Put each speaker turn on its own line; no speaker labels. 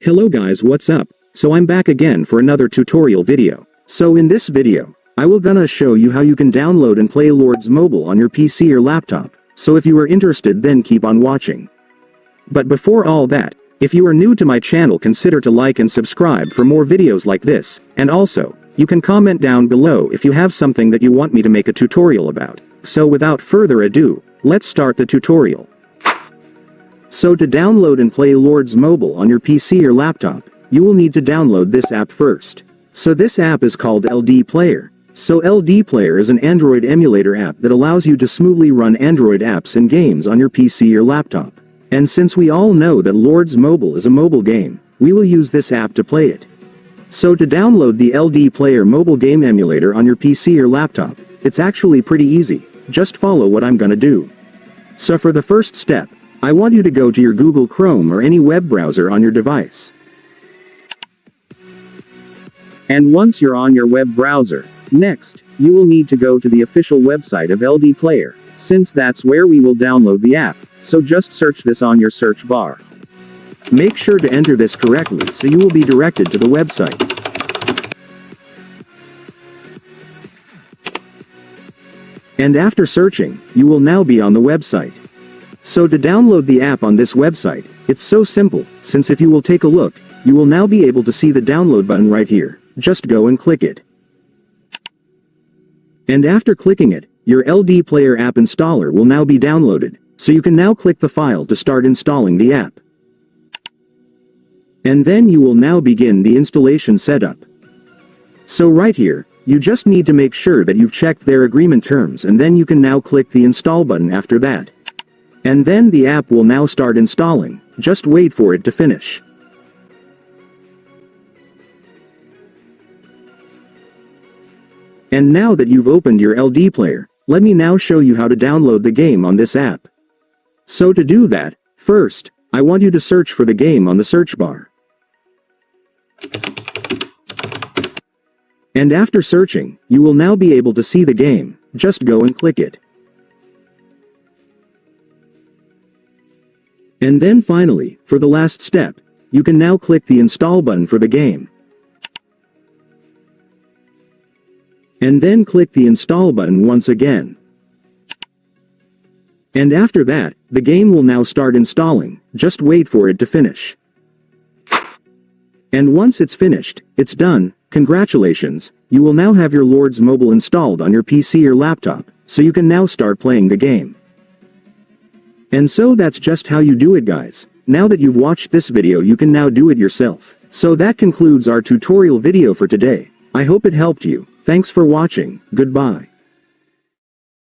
Hello guys, what's up? So I'm back again for another tutorial video. So in this video, I will gonna show you how you can download and play Lords Mobile on your PC or laptop. So if you are interested, then keep on watching. But before all that, if you are new to my channel, consider to like and subscribe for more videos like this, and also, you can comment down below if you have something that you want me to make a tutorial about. So without further ado, let's start the tutorial. So to download and play Lords Mobile on your PC or laptop, you will need to download this app first. So this app is called LDPlayer. So LDPlayer is an Android emulator app that allows you to smoothly run Android apps and games on your PC or laptop. And since we all know that Lords Mobile is a mobile game, we will use this app to play it. So to download the LDPlayer mobile game emulator on your PC or laptop, it's actually pretty easy. Just follow what I'm gonna do. So for the first step, I want you to go to your Google Chrome or any web browser on your device. And once you're on your web browser, next, you will need to go to the official website of LDPlayer, since that's where we will download the app, so just search this on your search bar. Make sure to enter this correctly so you will be directed to the website. And after searching, you will now be on the website. So to download the app on this website, it's so simple, since if you will take a look, you will now be able to see the download button right here. Just go and click it. And after clicking it, your LDPlayer app installer will now be downloaded, so you can now click the file to start installing the app. And then you will now begin the installation setup. So right here, you just need to make sure that you've checked their agreement terms, and then you can now click the install button after that. And then the app will now start installing. Just wait for it to finish. And now that you've opened your LDPlayer, let me now show you how to download the game on this app. So to do that, first, I want you to search for the game on the search bar. And after searching, you will now be able to see the game. Just go and click it. And then finally, for the last step, you can now click the install button for the game. And then click the install button once again. And after that, the game will now start installing. Just wait for it to finish. And once it's finished, it's done. Congratulations, you will now have your Lords Mobile installed on your PC or laptop, so you can now start playing the game. And so that's just how you do it, guys. Now that you've watched this video, you can now do it yourself. So that concludes our tutorial video for today. I hope it helped you. Thanks for watching. Goodbye.